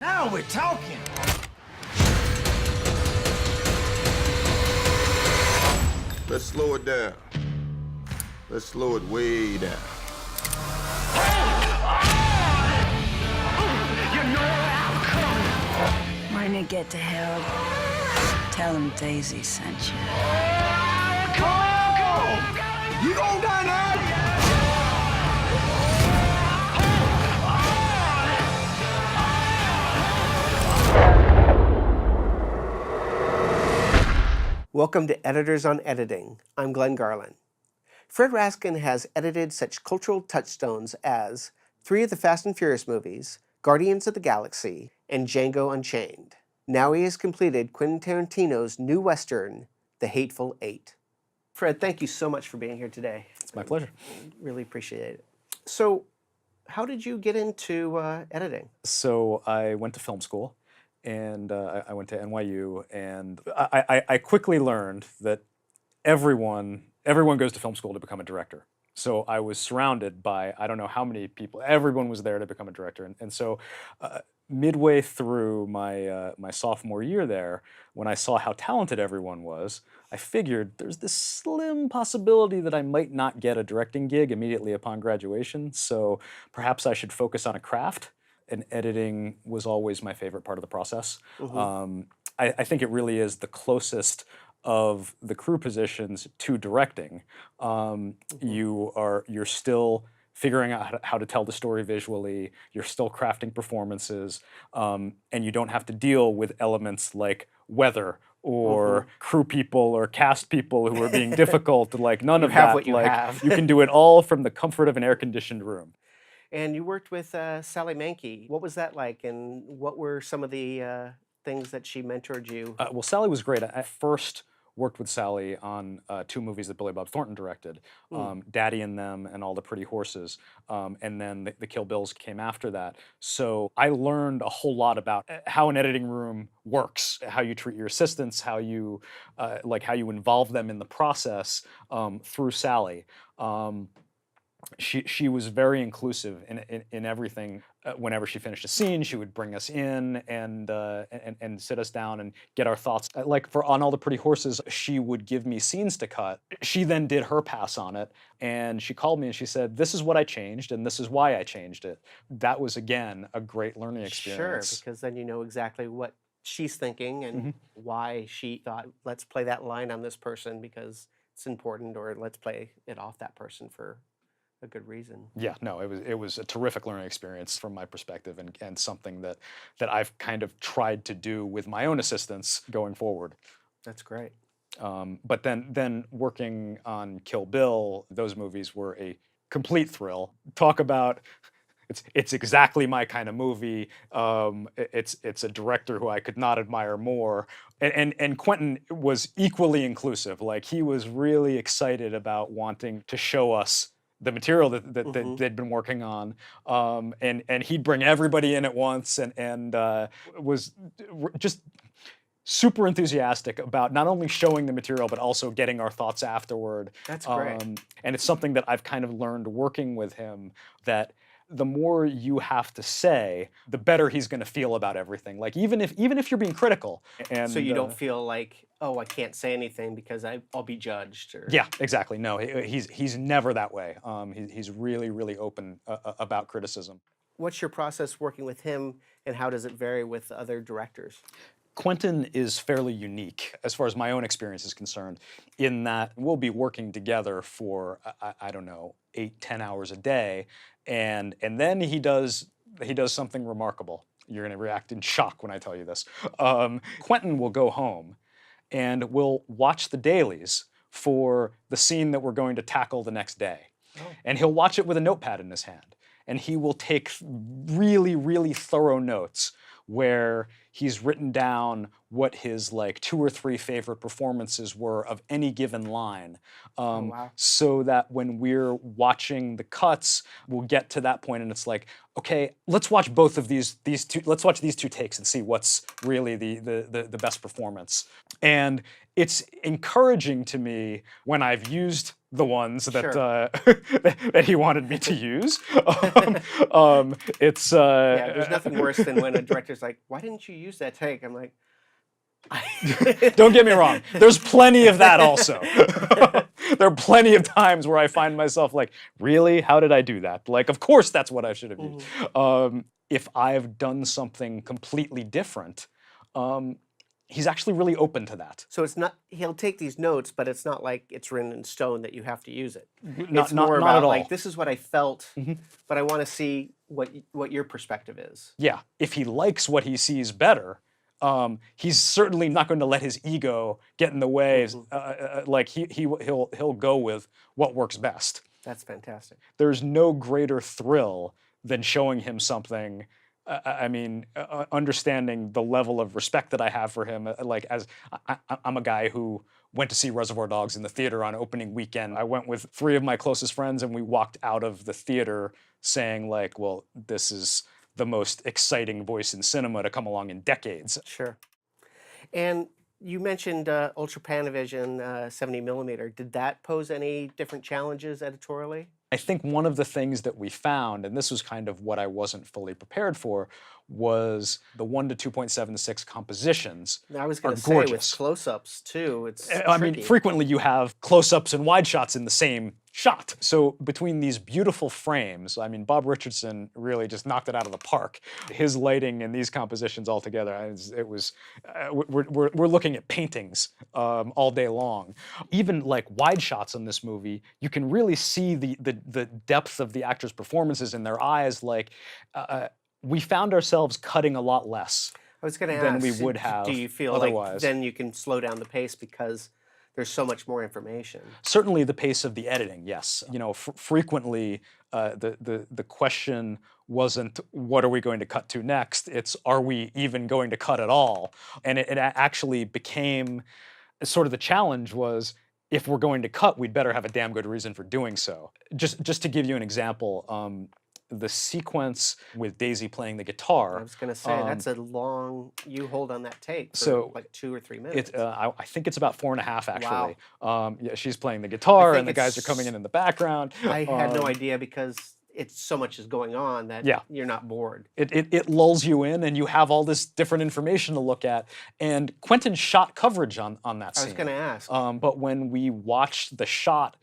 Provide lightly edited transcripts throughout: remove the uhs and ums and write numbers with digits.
Now we're talking. Let's slow it down. Let's slow it way down. When you get to hell, tell them Daisy sent you. You gon' die now? Welcome to Editors on Editing. I'm Glen Garland. Fred Raskin has edited such cultural touchstones as 3 of the Fast and Furious movies, Guardians of the Galaxy, and Django Unchained. Now he has completed Quentin Tarantino's new Western, The Hateful Eight. Fred, thank you so much for being here today. It's my pleasure. Really appreciate it. So, how did you get into editing? So I went to film school, and I went to NYU, and I quickly learned that everyone goes to film school to become a director. So I was surrounded by, I don't know how many people, everyone was there to become a director. And so midway through my, my sophomore year there, when I saw how talented everyone was, I figured there's this slim possibility that I might not get a directing gig immediately upon graduation. So perhaps I should focus on a craft. And editing was always my favorite part of the process. I think it really is the closest of the crew positions to directing. You're still figuring out how to tell the story visually, you're still crafting performances, and you don't have to deal with elements like weather or crew people or cast people who are being difficult. Like none of have that. what you have. You can do it all from the comfort of an air-conditioned room. And you worked with Sally Mankey. What was that like, and what were some of the things that she mentored you? Well, Sally was great. I first worked with Sally on 2 movies that Billy Bob Thornton directed, Daddy and Them and All the Pretty Horses, and then the Kill Bills came after that. So I learned a whole lot about how an editing room works, how you treat your assistants, how you how you involve them in the process through Sally. She was very inclusive in everything. Whenever she finished a scene, she would bring us in and sit us down and get our thoughts. Like for On All the Pretty Horses, she would give me scenes to cut. She then did her pass on it, and she called me and she said, "This is what I changed, and this is why I changed it." That was again a great learning experience. Sure, because then you know exactly what she's thinking and why she thought, let's play that line on this person because it's important, or let's play it off that person for a good reason. Yeah, no, it was a terrific learning experience from my perspective, and something that I've kind of tried to do with my own assistants going forward. That's great. But then working on Kill Bill, those movies were a complete thrill. Talk about it's exactly my kind of movie. It's a director who I could not admire more. And Quentin was equally inclusive. Like he was really excited about wanting to show us the material that they'd been working on, and he'd bring everybody in at once, and was just super enthusiastic about not only showing the material but also getting our thoughts afterward. That's great. And it's something that I've kind of learned working with him, that the more you have to say, the better he's going to feel about everything. Like even if you're being critical, and So you don't feel like, oh, I can't say anything because I'll be judged. Or... Yeah, exactly. No, he's never that way. He's really open about criticism. What's your process working with him, and how does it vary with other directors? Quentin is fairly unique as far as my own experience is concerned, in that we'll be working together for I don't know, 8-10 hours a day, and then he does something remarkable. You're going to react in shock when I tell you this. Quentin will go home and we'll watch the dailies for the scene that we're going to tackle the next day. And he'll watch it with a notepad in his hand, and he will take really thorough notes where he's written down what his like 2 or 3 favorite performances were of any given line, wow. so that when we're watching the cuts, we'll get to that point and it's like, okay, let's watch both of these two. Let's watch these 2 takes and see what's really the best performance. And it's encouraging to me when I've used the ones that Sure. that he wanted me to use. It's Yeah, there's nothing worse than when a director's like, "Why didn't you use that take?" I'm like, don't get me wrong. There's plenty of that also. There are plenty of times where I find myself like, really? How did I do that? Like, of course that's what I should have used. If I've done something completely different, he's actually really open to that. So it's not, he'll take these notes, but it's not like it's written in stone that you have to use it. Not, It's more not about at all. like, this is what I felt, but I want to see what your perspective is. Yeah, if he likes what he sees better, he's certainly not going to let his ego get in the way. Like he'll go with what works best. That's fantastic. There's no greater thrill than showing him something. I mean, understanding the level of respect that I have for him. Like, as I'm a guy who went to see Reservoir Dogs in the theater on opening weekend. I went with 3 of my closest friends, and we walked out of the theater saying, like, well, this is the most exciting voice in cinema to come along in decades. Sure. And you mentioned Ultra Panavision 70 millimeter. Did that pose any different challenges editorially? I think one of the things that we found, and this was kind of what I wasn't fully prepared for, was the 1 to 2.76 compositions. I was going are to say, with gorgeous. close-ups too, it's I mean, tricky. frequently you have close-ups and wide shots in the same shot. So between these beautiful frames, I mean, Bob Richardson really just knocked it out of the park. His lighting and these compositions all together, it was, we're looking at paintings all day long. Even like wide shots in this movie, you can really see the depth of the actors' performances in their eyes. Like, we found ourselves cutting a lot less I was going to than ask, we would have do you feel otherwise. like then you can slow down the pace because there's so much more information? Certainly the pace of the editing, yes. You know, frequently the question wasn't what are we going to cut to next, it's are we even going to cut at all? And it actually became sort of the challenge was, if we're going to cut, we'd better have a damn good reason for doing so. Just to give you an example, the sequence with Daisy playing the guitar. I was going to say, that's a long, you hold on that take for so like 2 or 3 minutes. I think it's about 4.5 actually. Yeah, she's playing the guitar and the guys are coming in the background. I had no idea because it's so much is going on that you're not bored. It lulls you in and you have all this different information to look at. And Quentin shot coverage on that scene. I was going to ask. But when we watched the shot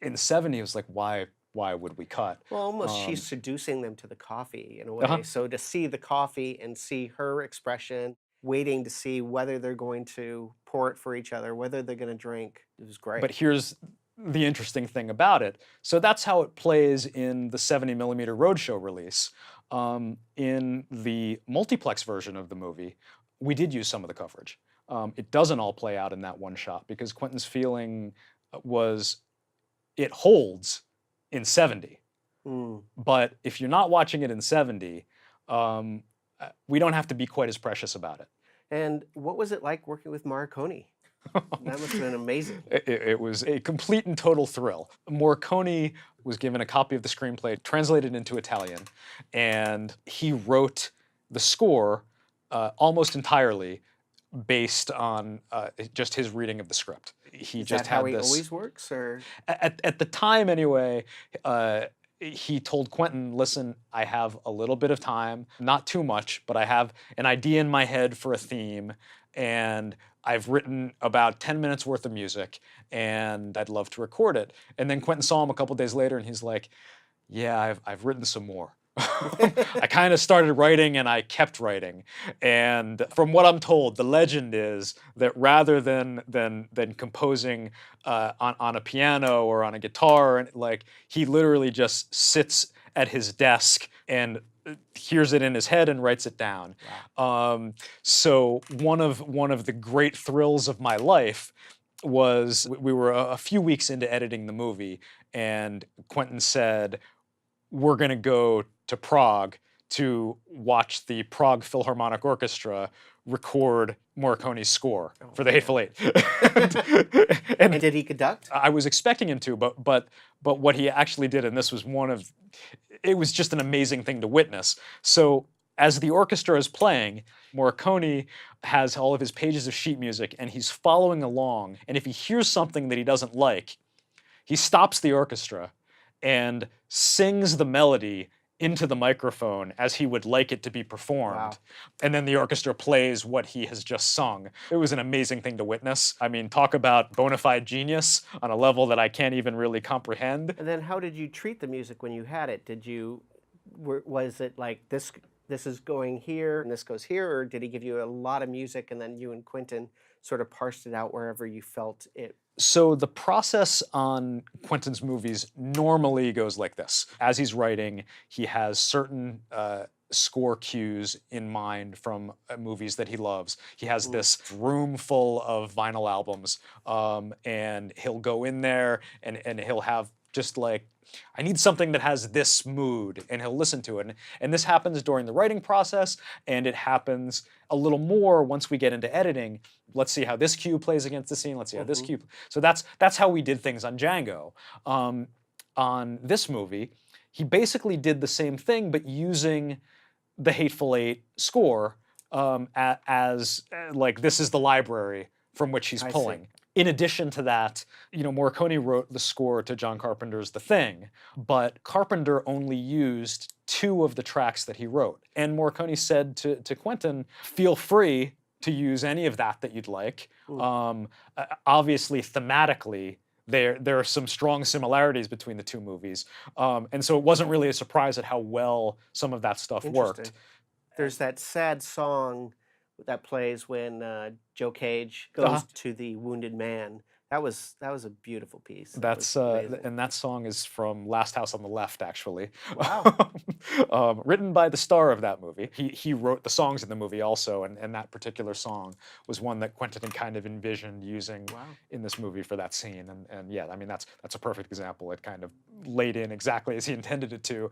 in the 70s, it was like, why would we cut? Well, almost she's seducing them to the coffee in a way. So to see the coffee and see her expression, waiting to see whether they're going to pour it for each other, whether they're going to drink, it was great. But here's the interesting thing about it. So that's how it plays in the 70 millimeter Roadshow release. In the multiplex version of the movie, we did use some of the coverage. It doesn't all play out in that one shot because Quentin's feeling was it holds in 70. But if you're not watching it in 70, we don't have to be quite as precious about it. And what was it like working with Morricone? That must have been amazing. It was a complete and total thrill. Morricone was given a copy of the screenplay, translated into Italian, and he wrote the score almost entirely based on just his reading of the script. He Is just that how had he this. always works, or At the time, anyway, he told Quentin, listen, I have a little bit of time, not too much, but I have an idea in my head for a theme, and I've written about 10 minutes worth of music, and I'd love to record it. And then Quentin saw him a couple days later, and he's like, yeah, I've written some more. I kind of started writing and I kept writing. And from what I'm told, the legend is that rather than composing on a piano or on a guitar, like he literally just sits at his desk and hears it in his head and writes it down. Wow. So one of the great thrills of my life was we were a few weeks into editing the movie, and Quentin said, we're going to go to Prague to watch the Prague Philharmonic Orchestra record Morricone's score for the Hateful Eight. And did he conduct? I was expecting him to, but what he actually did, and this was it was just an amazing thing to witness. So as the orchestra is playing, Morricone has all of his pages of sheet music, and he's following along. And if he hears something that he doesn't like, he stops the orchestra and sings the melody into the microphone as he would like it to be performed. Wow. And then the orchestra plays what he has just sung. It was an amazing thing to witness. I mean, talk about bona fide genius on a level that I can't even really comprehend. And then how did you treat the music when you had it? Was it like this is going here and this goes here, or did he give you a lot of music and then you and Quentin sort of parsed it out wherever you felt it? So the process on Quentin's movies normally goes like this. As he's writing, he has certain score cues in mind from movies that he loves. He has this room full of vinyl albums, and he'll go in there and he'll have just like, I need something that has this mood, and he'll listen to it. And this happens during the writing process, and it happens a little more once we get into editing. Let's see how this cue plays against the scene. Let's see how this cue. So that's how we did things on Django. On this movie, he basically did the same thing, but using the Hateful Eight score as like, this is the library from which he's pulling. In addition to that, Morricone wrote the score to John Carpenter's The Thing, but Carpenter only used 2 of the tracks that he wrote. And Morricone said to Quentin, feel free to use any of that you'd like. Obviously, thematically, there are some strong similarities between the 2 movies. And so it wasn't really a surprise at how well some of that stuff worked. There's that sad song that plays when Joe Cage goes to the wounded man. That was a beautiful piece. And that song is from Last House on the Left, actually. Wow. Written by the star of that movie. He wrote the songs in the movie also, and that particular song was one that Quentin had kind of envisioned using in this movie for that scene. And yeah, I mean, that's a perfect example. It kind of laid in exactly as he intended it to.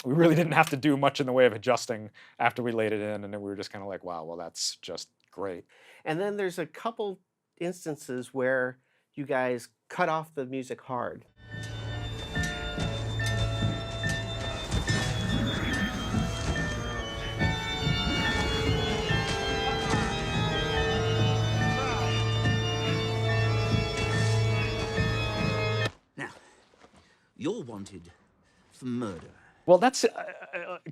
We really didn't have to do much in the way of adjusting after we laid it in, and then we were just kind of like, wow, well, that's just great. And then there's a couple instances where you guys cut off the music hard. Now, you're wanted for murder. Well, that's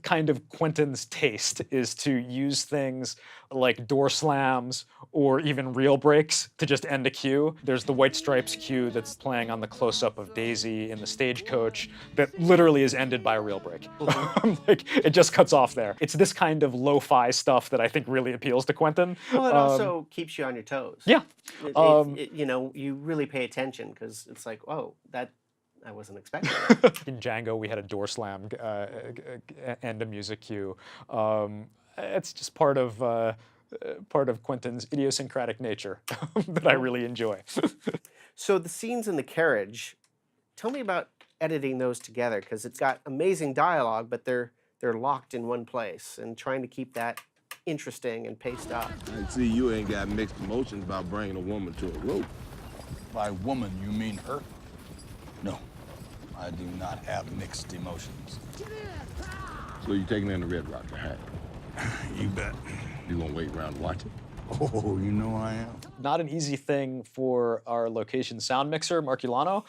kind of Quentin's taste, is to use things like door slams or even reel breaks to just end a cue. There's the White Stripes cue that's playing on the close-up of Daisy in the stagecoach that literally is ended by a reel break. Like, it just cuts off there. It's this kind of lo-fi stuff that I think really appeals to Quentin. Well, it also keeps you on your toes. Yeah. You really pay attention because it's like, oh, that I wasn't expecting. In Django, we had a door slam and a music cue. It's just part of Quentin's idiosyncratic nature that I really enjoy. So the scenes in the carriage, tell me about editing those together, because it's got amazing dialogue, but they're locked in one place, and trying to keep that interesting and paced up. I see you ain't got mixed emotions about bringing a woman to a rope. By woman, you mean her? No, I do not have mixed emotions. So you taking in the Red Rocket hat? You bet. You gonna wait around and watch it? Oh, you know I am. Not an easy thing for our location sound mixer, Mark Ulano,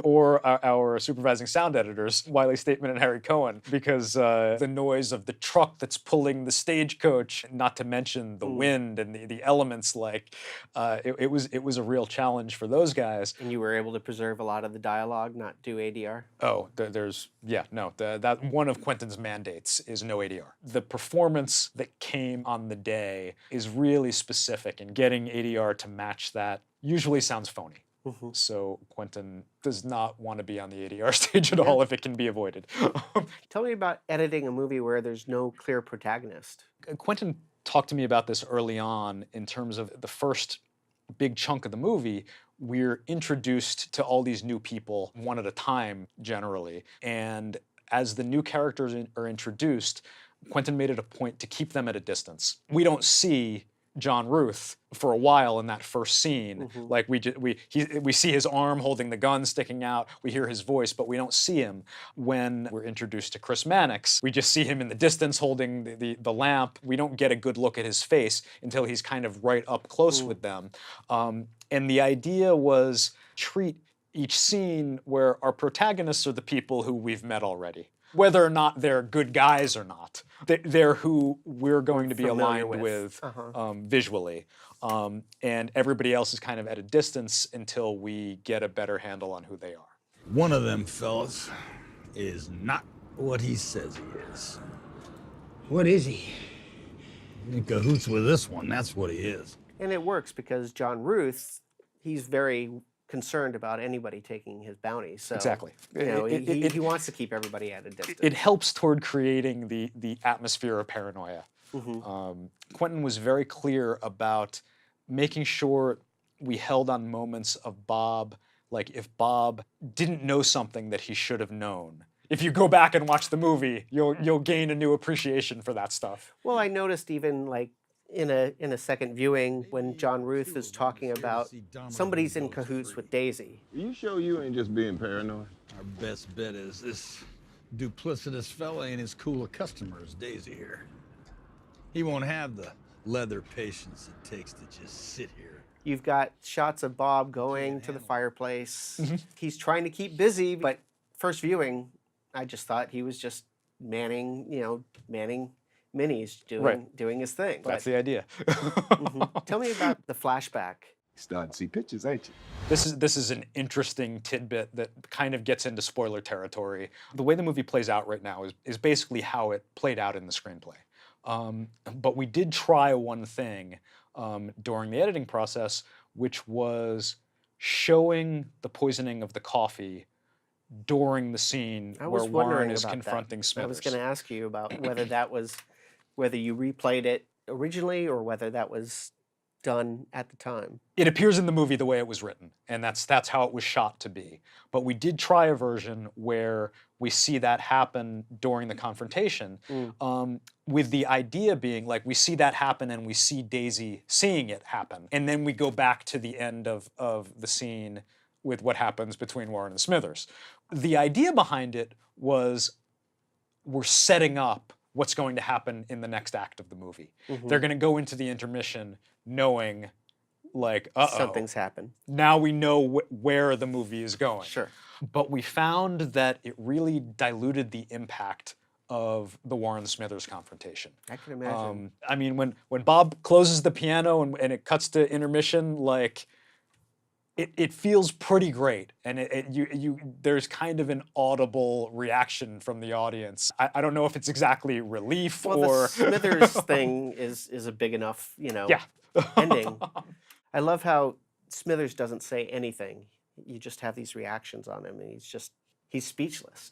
or our supervising sound editors, Wiley Stateman and Harry Cohen, because the noise of the truck that's pulling the stagecoach, not to mention the wind and the elements, like, it was a real challenge for those guys. And you were able to preserve a lot of the dialogue, not do ADR? Oh, that one of Quentin's mandates is no ADR. The performance that came on the day is really specific, and getting ADR to match that usually sounds phony. So Quentin does not want to be on the ADR stage at all if it can be avoided. Tell me about editing a movie where there's no clear protagonist. Quentin talked to me about this early on in terms of the first big chunk of the movie. We're introduced to all these new people one at a time, generally, and as the new characters are introduced, Quentin made it a point to keep them at a distance. We don't see John Ruth for a while in that first scene. Like we see his arm holding the gun sticking out, we hear his voice, but we don't see him when we're introduced to Chris Mannix. We just see him in the distance holding the lamp. We don't get a good look at his face until he's kind of right up close with them. And the idea was treat each scene where our protagonists are the people who we've met already. Whether or not they're good guys or not, they're who we're going to be aligned with visually. And everybody else is kind of at a distance until we get a better handle on who they are. One of them fellas is not what he says he is. What is he? In cahoots with this one, that's what he is. And it works because John Ruth, he's very concerned about anybody taking his bounty. So, Exactly. You know, he wants to keep everybody at a distance. It helps toward creating the atmosphere of paranoia. Quentin was very clear about making sure we held on moments of Bob, like if Bob didn't know something that he should have known. If you go back and watch the movie, you'll gain a new appreciation for that stuff. Well, I noticed even like in a second viewing when John Ruth is talking about somebody's in cahoots with Daisy. Are you sure you ain't just being paranoid? Our best bet is this duplicitous fella ain't as cool a customer as Daisy here. He won't have the leather patience it takes to just sit here. You've got shots of Bob going to the fireplace. He's trying to keep busy, but first viewing, I just thought he was just manning minis, doing his thing. That's the idea. Tell me about the flashback. Starting to see pictures, ain't you? This is an interesting tidbit that kind of gets into spoiler territory. The way the movie plays out right now is basically how it played out in the screenplay. But we did try one thing during the editing process, which was showing the poisoning of the coffee during the scene where Warren is confronting Smithers. I was going to ask you about whether you replayed it originally or whether that was done at the time. It appears in the movie the way it was written, and that's how it was shot to be. But we did try a version where we see that happen during the confrontation, with the idea being like we see that happen and we see Daisy seeing it happen, and then we go back to the end of the scene with what happens between Warren and Smithers. The idea behind it was we're setting up what's going to happen in the next act of the movie. They're going to go into the intermission knowing, like, something's happened. Now we know where the movie is going. Sure. But we found that it really diluted the impact of the Warren-Smithers confrontation. I can imagine. I mean, when Bob closes the piano and it cuts to intermission, like, it feels pretty great, and there's kind of an audible reaction from the audience. I don't know if it's exactly relief or the Smithers thing is a big enough, ending. I love how Smithers doesn't say anything. You just have these reactions on him, and he's speechless.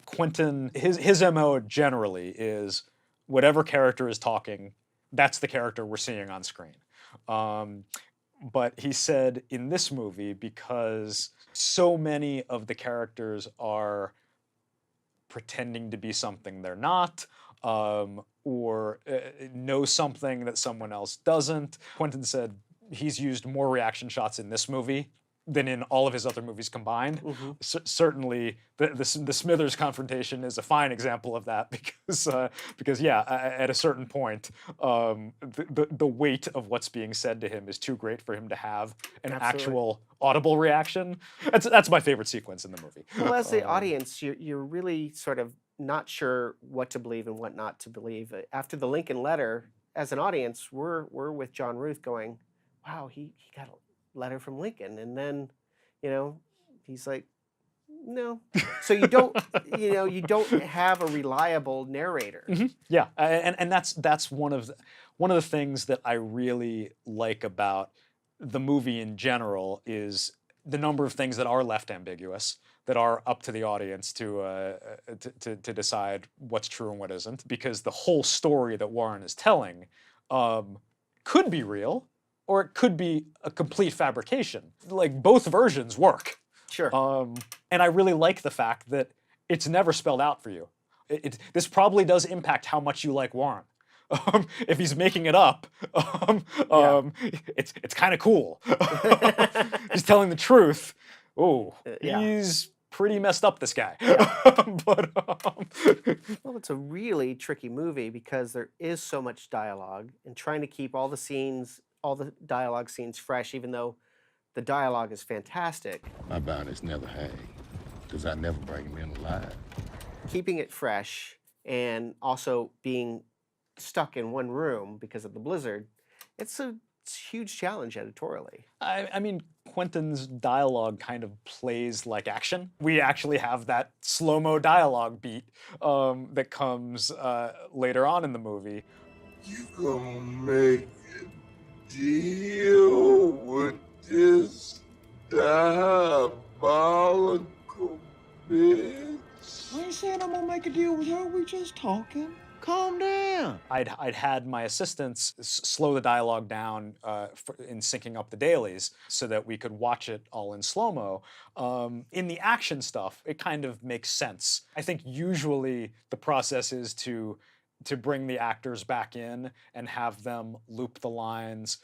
Quentin, his MO generally is whatever character is talking, that's the character we're seeing on screen. But he said in this movie, because so many of the characters are pretending to be something they're not, or know something that someone else doesn't, Quentin said he's used more reaction shots in this movie than in all of his other movies combined. Certainly, the Smithers confrontation is a fine example of that because yeah, at a certain point, the weight of what's being said to him is too great for him to have an actual audible reaction. That's my favorite sequence in the movie. Well, as the audience, you're really sort of not sure what to believe and what not to believe. After the Lincoln letter, as an audience, we're with John Ruth going, wow, he got a letter from Lincoln, and then he's like, no. So you don't have a reliable narrator. Yeah, and that's one of the things that I really like about the movie in general is the number of things that are left ambiguous, that are up to the audience to decide what's true and what isn't, because the whole story that Warren is telling could be real, or it could be a complete fabrication. Like, both versions work. Sure. And I really like the fact that it's never spelled out for you. This probably does impact how much you like Warren. If he's making it up, it's kind of cool. He's telling the truth. Oh, yeah. he's pretty messed up, this guy. But well, it's a really tricky movie because there is so much dialogue, and trying to keep all the scenes, all the dialogue scenes fresh, even though the dialogue is fantastic. My bound is never hang, because I never bring him in alive. Keeping it fresh and also being stuck in one room because of the blizzard, it's a huge challenge editorially. I mean, Quentin's dialogue kind of plays like action. We actually have that slow-mo dialogue beat that comes later on in the movie. You gonna make a deal with this diabolical bitch? I ain't saying I'm gonna make a deal with her. We just talking. Calm down. I'd had my assistants slow the dialogue down in syncing up the dailies so that we could watch it all in slow-mo. In the action stuff, it kind of makes sense. I think usually the process is to bring the actors back in and have them loop the lines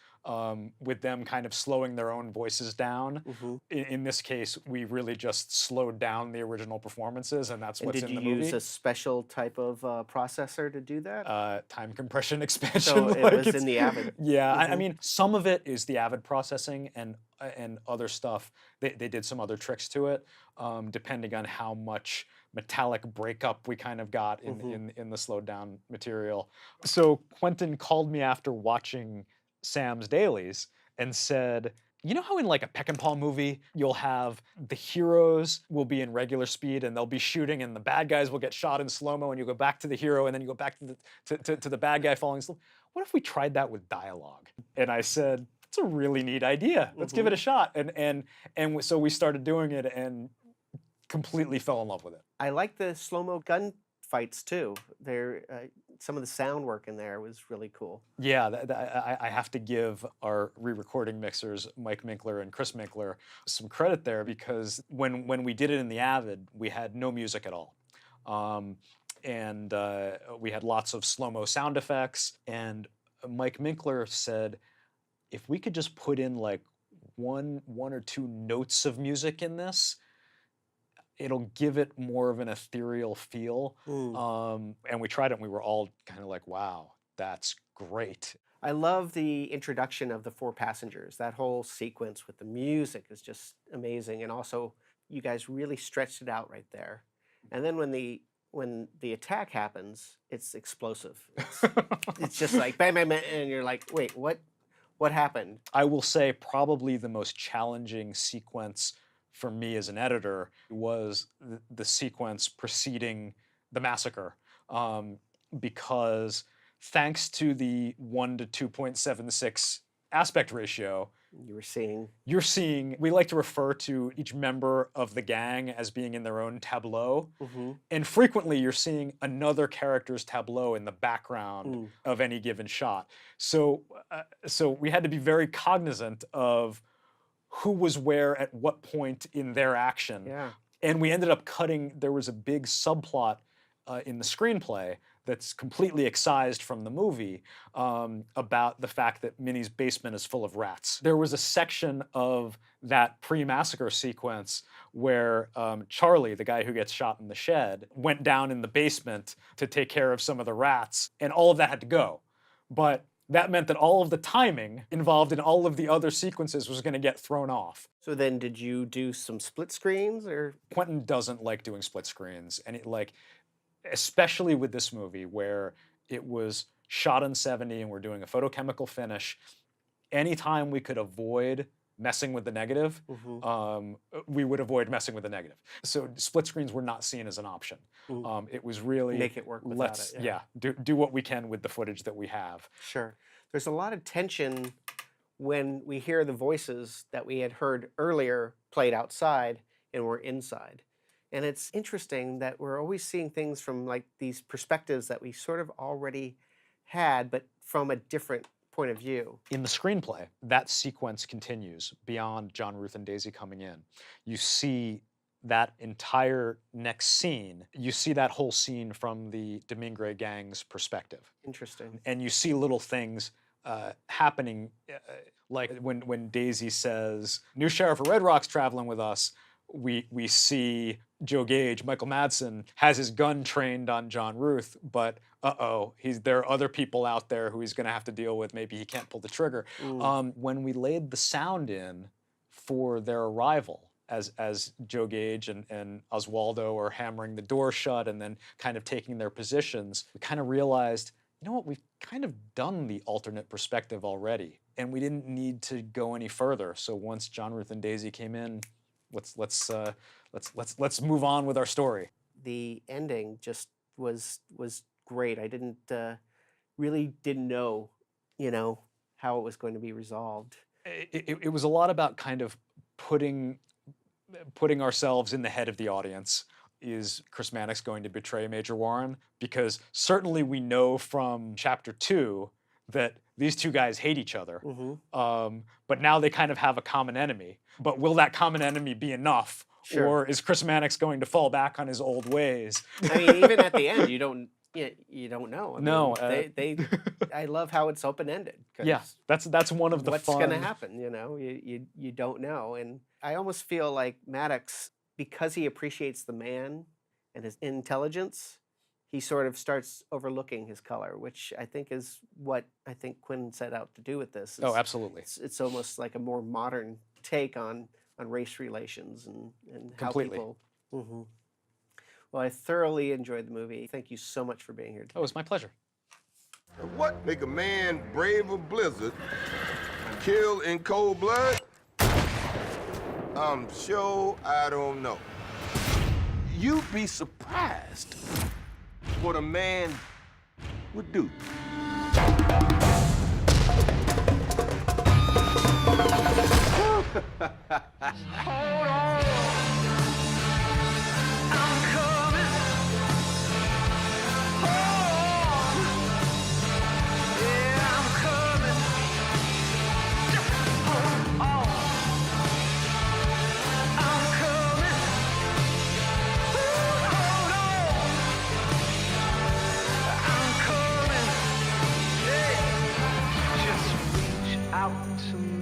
with them kind of slowing their own voices down. In this case, we really just slowed down the original performances, and that's what's in the movie. Did you use a special type of processor to do that? Time compression expansion. So it like was in the Avid. Yeah, I mean, some of it is the Avid processing, and other stuff, they did some other tricks to it, depending on how much metallic breakup we kind of got in the slowed down material. So Quentin called me after watching Sam's dailies and said, you know how in like a Peckinpah movie, you'll have the heroes will be in regular speed and they'll be shooting and the bad guys will get shot in slow-mo and you go back to the hero and then you go back to the bad guy falling slow. What if we tried that with dialogue? And I said, it's a really neat idea. Let's give it a shot. And so we started doing it and completely fell in love with it. I like the slow-mo gun fights too. Some of the sound work in there was really cool. Yeah, I have to give our re-recording mixers, Mike Minkler and Chris Minkler, some credit there because when we did it in the Avid, we had no music at all. And we had lots of slow-mo sound effects. And Mike Minkler said, if we could just put in like one or two notes of music in this, it'll give it more of an ethereal feel. And we tried it and we were all kind of like, wow, that's great. I love the introduction of the 4 passengers. That whole sequence with the music is just amazing. And also, you guys really stretched it out right there. And then when the attack happens, it's explosive. It's just like bang, bang, bang, and you're like, wait, what happened? I will say probably the most challenging sequence for me as an editor was the sequence preceding the massacre, because thanks to the 1 to 2.76 aspect ratio, you're seeing, we like to refer to each member of the gang as being in their own tableau, and frequently you're seeing another character's tableau in the background of any given shot. So we had to be very cognizant of who was where at what point in their action. Yeah. And we ended up cutting, there was a big subplot in the screenplay that's completely excised from the movie about the fact that Minnie's basement is full of rats. There was a section of that pre-massacre sequence where Charlie, the guy who gets shot in the shed, went down in the basement to take care of some of the rats, and all of that had to go. But that meant that all of the timing involved in all of the other sequences was going to get thrown off. So then did you do some split screens or? Quentin doesn't like doing split screens, and especially with this movie where it was shot in 70 and we're doing a photochemical finish, anytime we could avoid messing with the negative, we would avoid messing with the negative. So split screens were not seen as an option. It was really make it work without it. Yeah, do what we can with the footage that we have. Sure. There's a lot of tension when we hear the voices that we had heard earlier played outside and we're inside. And it's interesting that we're always seeing things from like these perspectives that we sort of already had, but from a different point of view. In the screenplay, that sequence continues beyond John, Ruth, and Daisy coming in. You see that entire next scene, you see that whole scene from the Domingre gang's perspective. Interesting. And you see little things happening, like when Daisy says, "New sheriff of Red Rock's traveling with us," we see Joe Gage, Michael Madsen, has his gun trained on John Ruth, but there are other people out there who he's going to have to deal with. Maybe he can't pull the trigger. When we laid the sound in for their arrival, as Joe Gage and Oswaldo are hammering the door shut and then kind of taking their positions, we kind of realized, you know what, we've kind of done the alternate perspective already, and we didn't need to go any further. So once John Ruth and Daisy came in, let's move on with our story. The ending just was great. I really didn't know, how it was going to be resolved. It was a lot about kind of putting ourselves in the head of the audience. Is Chris Mannix going to betray Major Warren? Because certainly we know from chapter 2 that these two guys hate each other. But now they kind of have a common enemy. But will that common enemy be enough? Sure. Or is Chris Mannix going to fall back on his old ways? I mean, even at the end, you don't know. No, I love how it's open ended. Yeah, that's one of the what's fun. going to happen. You don't know, and I almost feel like Maddox, because he appreciates the man and his intelligence, he sort of starts overlooking his color, which I think is what I think Quentin set out to do with this. Oh, absolutely. It's almost like a more modern take on race relations and how Completely. people. Well, I thoroughly enjoyed the movie. Thank you so much for being here today. Oh, it's my pleasure. What make a man brave a blizzard, kill in cold blood? I'm sure I don't know. You'd be surprised what a man would do. Out to me.